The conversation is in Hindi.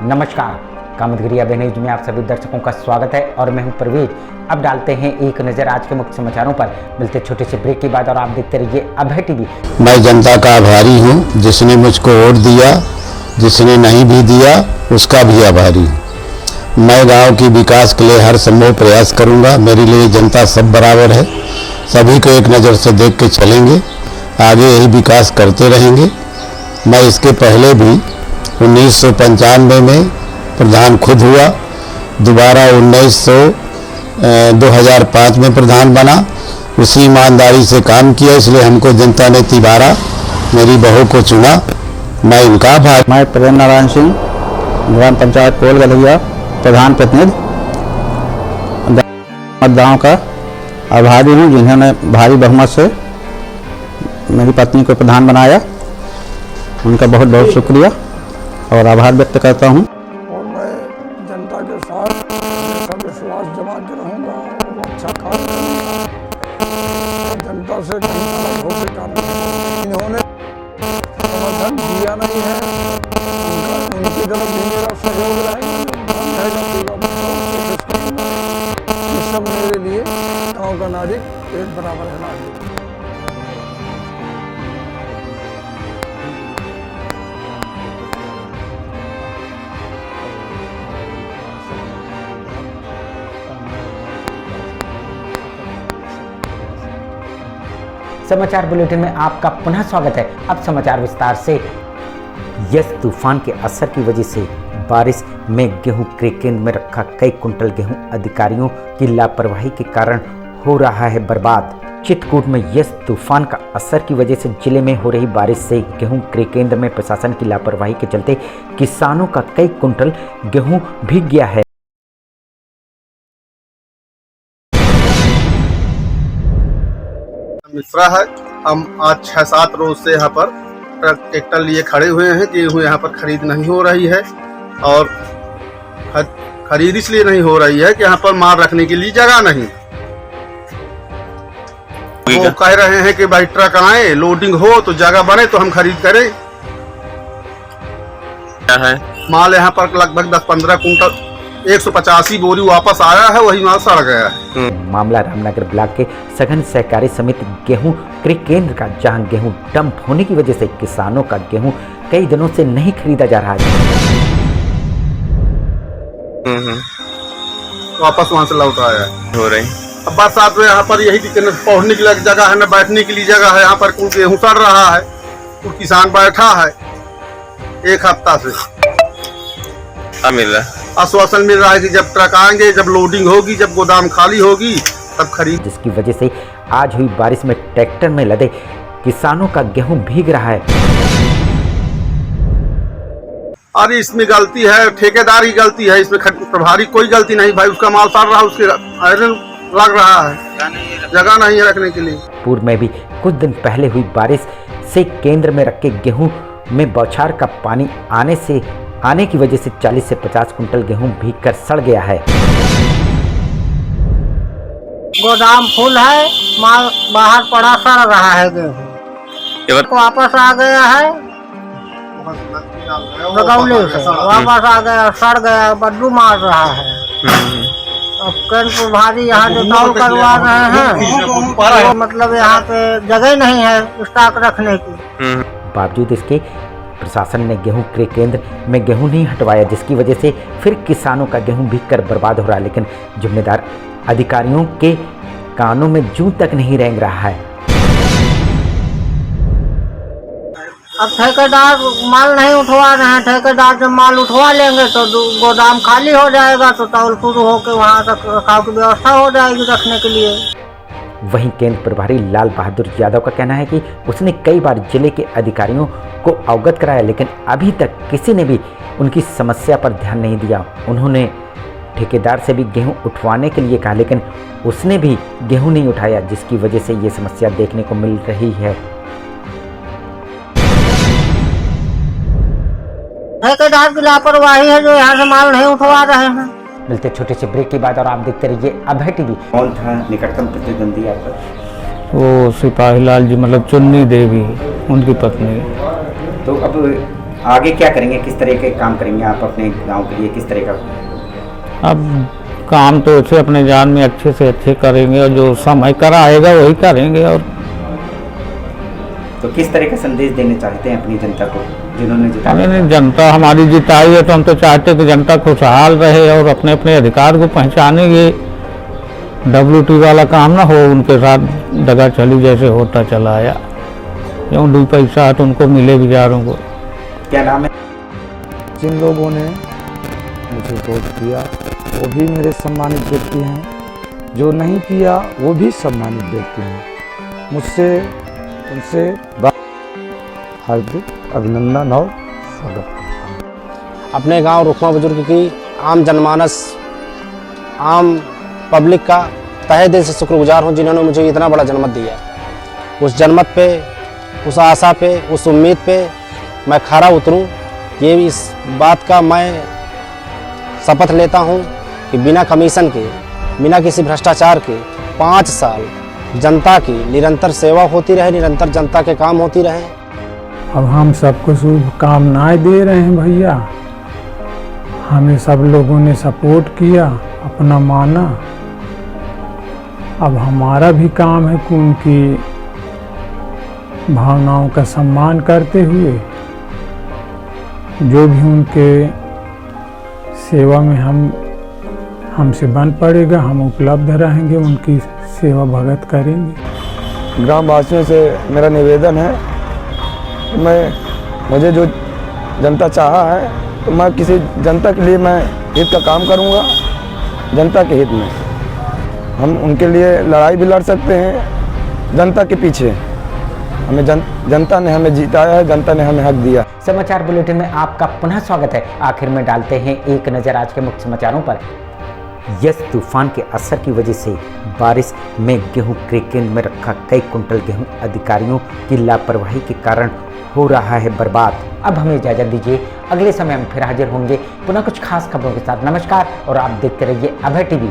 नमस्कार, कामतगिरी अब न्यूज में आप सभी दर्शकों का स्वागत है और मैं हूं परवेज। अब डालते हैं एक नजर आज के मुख्य समाचारों पर। मिलते छोटे से ब्रेक के बाद और आप देखते रहिए अभय टीवी। मैं जनता का आभारी हूं, जिसने मुझको वोट दिया, जिसने नहीं भी दिया उसका भी आभारी हूं। मैं गांव की विकास के लिए हर संभव प्रयास करूंगा। मेरे लिए जनता सब बराबर है, सभी को एक नज़र से देख के चलेंगे, आगे यही विकास करते रहेंगे। मैं इसके पहले भी 1995 में प्रधान खुद हुआ, दोबारा 2005 में प्रधान बना। उसी ईमानदारी से काम किया, इसलिए हमको जनता ने तिबारा मेरी बहू को चुना। मैं इनका आभारी। मैं प्रेम नारायण सिंह, ग्राम पंचायत पोल गलहिया प्रधान प्रतिनिधि मतदाताओं का आभारी हूँ, जिन्होंने भारी बहुमत से मेरी पत्नी को प्रधान बनाया। उनका बहुत बहुत शुक्रिया और आभार व्यक्त करता हूँ। और मैं जनता के साथ हमेशा विश्वास जमा के रहूँगा और अच्छा काम करूँगा। जनता से कहीं अलग होकर काम करूँगा। इन्होंने समर्थन दिया नहीं है, उनकी तरफ भी मेरा सहयोग रहेगा। ये सब मेरे लिए गाँव का नागरिक एक बराबर है नागरिक। समाचार बुलेटिन में आपका पुनः स्वागत है। अब समाचार विस्तार से। यस तूफान के असर की वजह से बारिश में गेहूं क्रेकेन में रखा कई कुंटल गेहूं अधिकारियों की लापरवाही के कारण हो रहा है बर्बाद। चित्रकूट में यस तूफान का असर की वजह से जिले में हो रही बारिश से गेहूं क्रेकेंद्र में प्रशासन की लापरवाही के चलते किसानों का कई कुंटल गेहूं भीग गया है। मिश्रा है। हम आज 6-7 रोज से यहाँ पर ट्रैक्टर लिए खड़े हुए हैं। गेहूँ यहाँ पर खरीद नहीं हो रही है और खरीद इसलिए नहीं हो रही है कि यहाँ पर माल रखने के लिए जगह नहीं। वो कह रहे हैं कि भाई ट्रक आए, लोडिंग हो तो जगह बने तो हम खरीद करें। क्या है माल यहाँ पर लगभग 10-15 कुंटल 185 बोरी वापस आया है, वही माल सड़ गया है। मामला रामनगर ब्लॉक के सघन सहकारी समिति गेहूं क्रय केंद्र का, जहां गेहूं डंप होने की वजह से किसानों का गेहूं कई दिनों से नहीं खरीदा जा रहा है। वापस वहां से लौट आया हो रही। अब बरसात में यहाँ पर यही दिक्कत, पहुंचने की जगह है न बैठने के लिए जगह है। यहाँ पर कुल गेहूं सड़ रहा है, कुल किसान बैठा है। एक हफ्ता से मिल रहा है, आश्वासन मिल रहा है कि जब ट्रक आएंगे, जब लोडिंग होगी, जब गोदाम खाली होगी तब खरीद। जिसकी वजह से आज हुई बारिश में ट्रैक्टर में लदे किसानों का गेहूं भीग रहा है। अरे इसमें गलती है ठेकेदार की गलती है, इसमें प्रभारी कोई गलती नहीं। भाई उसका माल सड़ रहा है, उसके आयरन लग रहा है, जगह नहीं है रखने के लिए। पूर्व में भी कुछ दिन पहले हुई बारिश से केंद्र में रखे गेहूं में बौछार का पानी आने की वजह से 40 से 50 कुंटल गेहूं भीगकर सड़ गया है। गोदाम फुल है, माल बाहर पड़ा सड़ रहा है। गेहूं वापस आ गया है, बगौली से वापस आ गया, सड़ गया, बदबू मार रहा है। अब केंद्र प्रभारी यहाँ जो तौल करवा रहे हैं, मतलब यहाँ पे जगह नहीं है स्टॉक रखने की। बावजूद इसके प्रशासन ने गेहूं क्रय केंद्र में गेहूं नहीं हटवाया, जिसकी वजह से फिर किसानों का गेहूं भीगकर बर्बाद हो रहा है। लेकिन जिम्मेदार अधिकारियों के कानों में जूं तक नहीं रेंग रहा है। अब ठेकेदार माल नहीं उठवा रहे हैं। ठेकेदार जब माल उठवा लेंगे तो गोदाम खाली हो जाएगा, तो तौल शुरू होकर वहाँ रखाव की व्यवस्था हो जाएगी रखने के लिए। वहीं केंद्र प्रभारी लाल बहादुर यादव का कहना है कि उसने कई बार जिले के अधिकारियों को अवगत कराया, लेकिन अभी तक किसी ने भी उनकी समस्या पर ध्यान नहीं दिया। उन्होंने ठेकेदार से भी गेहूं उठवाने के लिए कहा, लेकिन उसने भी गेहूं नहीं उठाया, जिसकी वजह से ये समस्या देखने को मिल रही है। ठेकेदार की लापरवाही है जो यहाँ से माल नहीं उठवा रहे हैं। मिलते छोटे से ब्रेक के बाद और आप देखते रहिए अभय टीवी। कौन था निकटतम प्रतिद्वंदी आपका? वो सिपाही लाल जी, मतलब चुन्नी देवी उनकी पत्नी। तो अब आगे क्या करेंगे, किस तरह के काम करेंगे आप अपने गांव के लिए, किस तरह का? अब काम तो ऐसे अपने जान में अच्छे से अच्छे करेंगे और जो समय कराएगा वही करेंगे। और तो किस तरह का संदेश देना चाहते हैं अपनी जनता को जिन्होंने जिताया? हमें जनता हमारी जिताई है तो हम तो चाहते कि जनता खुशहाल रहे और अपने अपने अधिकार को पहचानेंगे। WT वाला काम ना हो उनके साथ दगा चली जैसे होता चला आया, क्यों 2 पैसा तो उनको मिले बेचारों को। क्या नाम है? जिन लोगों ने मुझे वोट दिया वो भी मेरे सम्मानित व्यक्ति हैं, जो नहीं किया वो भी सम्मानित व्यक्ति हैं। मुझसे उनसे हार्दिक अभिनंदन और स्वागत करता हूँ। अपने गांव रुकमा बुजुर्ग की आम जनमानस, आम पब्लिक का तहे दिल से शुक्रगुजार हूँ जिन्होंने मुझे इतना बड़ा जनमत दिया। उस जनमत पे, उस आशा पे, उस उम्मीद पे मैं खरा उतरूँ, ये इस बात का मैं शपथ लेता हूँ कि बिना कमीशन के, बिना किसी भ्रष्टाचार के 5 साल जनता की निरंतर सेवा होती रहे, निरंतर जनता के काम होती रहे। अब हम सबको शुभकामनाएं दे रहे हैं भैया। हमें सब लोगों ने सपोर्ट किया, अपना माना। अब हमारा भी काम है कि उनकी भावनाओं का सम्मान करते हुए जो भी उनके सेवा में हमसे बन पड़ेगा, हम उपलब्ध रहेंगे, उनकी सेवा भगत करेंगे। ग्रामवासियों से मेरा निवेदन है कि मुझे जो जनता चाहा है तो मैं किसी जनता के लिए मैं हित का काम करूंगा, जनता के हित में। हम उनके लिए लड़ाई भी लड़ सकते हैं जनता के पीछे। हमें जनता ने हमें जिताया है, जनता ने हमें हक दिया। समाचार बुलेटिन में आपका पुनः स्वागत है। आखिर में डालते हैं एक नज़र आज के मुख्य समाचारों पर। यस तूफान के असर की वजह से बारिश में गेहूं क्रेकेन में रखा कई कुंटल गेहूं अधिकारियों की लापरवाही के कारण हो रहा है बर्बाद। अब हमें इजाजत दीजिए, अगले समय हम फिर हाजिर होंगे पुनः कुछ खास खबरों के साथ। नमस्कार और आप देखते रहिए अभय टीवी।